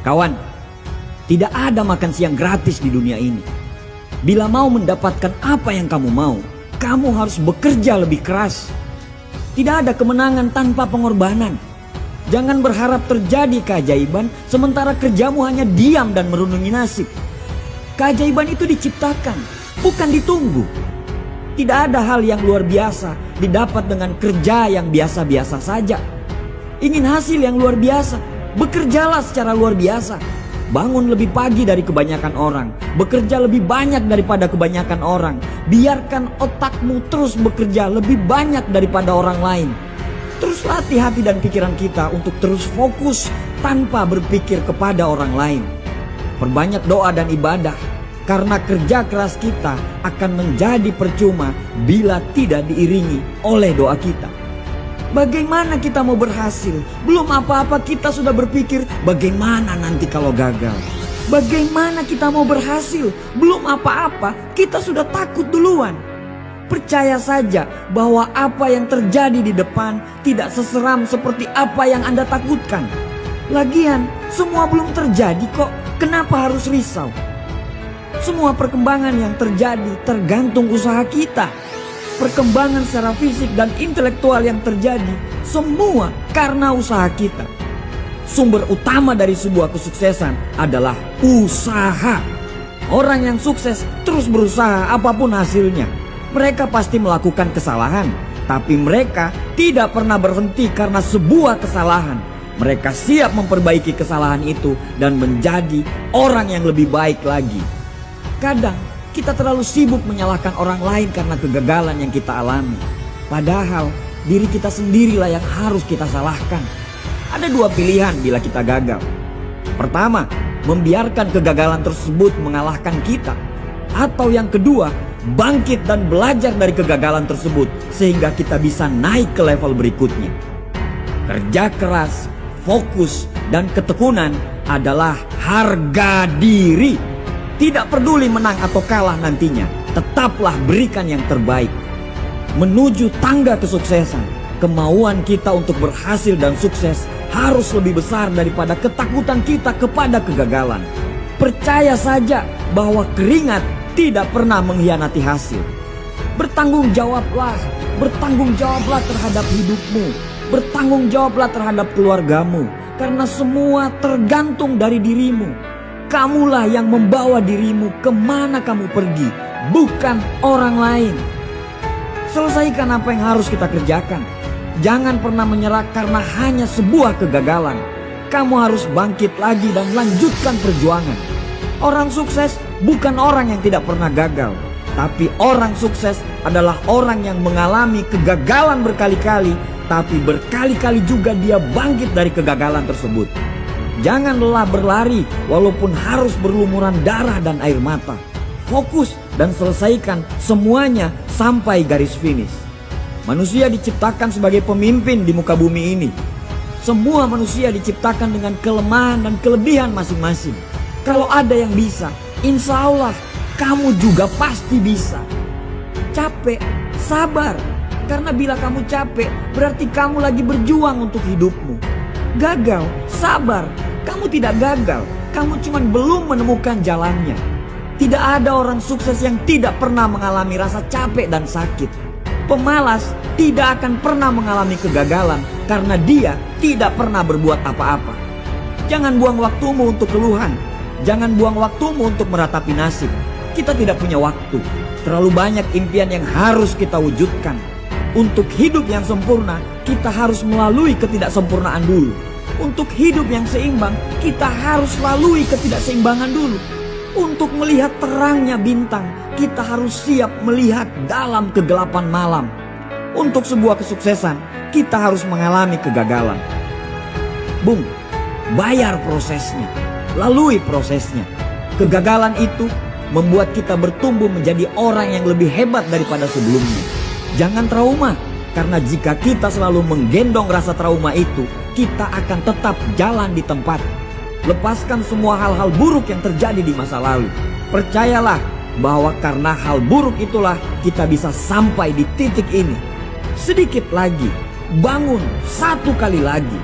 Kawan, tidak ada makan siang gratis di dunia ini. Bila mau mendapatkan apa yang kamu mau, kamu harus bekerja lebih keras. Tidak ada kemenangan tanpa pengorbanan. Jangan berharap terjadi keajaiban sementara kerjamu hanya diam dan merenungi nasib. Keajaiban itu diciptakan, bukan ditunggu. Tidak ada hal yang luar biasa didapat dengan kerja yang biasa-biasa saja. Ingin hasil yang luar biasa, bekerjalah secara luar biasa. Bangun lebih pagi dari kebanyakan orang, bekerja lebih banyak daripada kebanyakan orang. Biarkan otakmu terus bekerja lebih banyak daripada orang lain. Terus latih hati dan pikiran kita untuk terus fokus tanpa berpikir kepada orang lain. Perbanyak doa dan ibadah, karena kerja keras kita akan menjadi percuma bila tidak diiringi oleh doa kita. Bagaimana kita mau berhasil? Belum apa-apa kita sudah berpikir bagaimana nanti kalau gagal. Bagaimana kita mau berhasil? Belum apa-apa kita sudah takut duluan. Percaya saja bahwa apa yang terjadi di depan tidak seseram seperti apa yang Anda takutkan. Lagian semua belum terjadi kok, kenapa harus risau? Semua perkembangan yang terjadi tergantung usaha kita. Perkembangan secara fisik dan intelektual yang terjadi semua karena usaha kita. Sumber utama dari sebuah kesuksesan adalah usaha. Orang yang sukses terus berusaha apapun hasilnya. Mereka pasti melakukan kesalahan, tapi mereka tidak pernah berhenti karena sebuah kesalahan. Mereka siap memperbaiki kesalahan itu dan menjadi orang yang lebih baik lagi. Kadang kita terlalu sibuk menyalahkan orang lain karena kegagalan yang kita alami. Padahal diri kita sendirilah yang harus kita salahkan. Ada dua pilihan bila kita gagal. Pertama, membiarkan kegagalan tersebut mengalahkan kita. Atau yang kedua, bangkit dan belajar dari kegagalan tersebut sehingga kita bisa naik ke level berikutnya. Kerja keras, fokus, dan ketekunan adalah harga diri. Tidak peduli menang atau kalah nantinya, tetaplah berikan yang terbaik. Menuju tangga kesuksesan, kemauan kita untuk berhasil dan sukses harus lebih besar daripada ketakutan kita kepada kegagalan. Percaya saja bahwa keringat tidak pernah mengkhianati hasil. Bertanggung jawablah terhadap hidupmu. Bertanggung jawablah terhadap keluargamu, karena semua tergantung dari dirimu. Kamulah yang membawa dirimu kemana kamu pergi, bukan orang lain. Selesaikan apa yang harus kita kerjakan. Jangan pernah menyerah karena hanya sebuah kegagalan. Kamu harus bangkit lagi dan lanjutkan perjuangan. Orang sukses bukan orang yang tidak pernah gagal, tapi orang sukses adalah orang yang mengalami kegagalan berkali-kali, tapi berkali-kali juga dia bangkit dari kegagalan tersebut. Jangan lelah berlari walaupun harus berlumuran darah dan air mata. Fokus dan selesaikan semuanya sampai garis finish. Manusia diciptakan sebagai pemimpin di muka bumi ini. Semua manusia diciptakan dengan kelemahan dan kelebihan masing-masing. Kalau ada yang bisa, insya Allah kamu juga pasti bisa. Capek, sabar. Karena bila kamu capek, berarti kamu lagi berjuang untuk hidupmu. Gagal, sabar. Kamu tidak gagal, kamu cuma belum menemukan jalannya. Tidak ada orang sukses yang tidak pernah mengalami rasa capek dan sakit. Pemalas tidak akan pernah mengalami kegagalan karena dia tidak pernah berbuat apa-apa. Jangan buang waktumu untuk keluhan. Jangan buang waktumu untuk meratapi nasib. Kita tidak punya waktu. Terlalu banyak impian yang harus kita wujudkan. Untuk hidup yang sempurna, kita harus melalui ketidaksempurnaan dulu. Untuk hidup yang seimbang, kita harus lalui ketidakseimbangan dulu. Untuk melihat terangnya bintang, kita harus siap melihat dalam kegelapan malam. Untuk sebuah kesuksesan, kita harus mengalami kegagalan. Bung, bayar prosesnya, lalui prosesnya. Kegagalan itu membuat kita bertumbuh menjadi orang yang lebih hebat daripada sebelumnya. Jangan trauma, karena jika kita selalu menggendong rasa trauma itu, kita akan tetap jalan di tempat. Lepaskan semua hal-hal buruk yang terjadi di masa lalu. Percayalah bahwa karena hal buruk itulah kita bisa sampai di titik ini. Sedikit lagi, bangun satu kali lagi.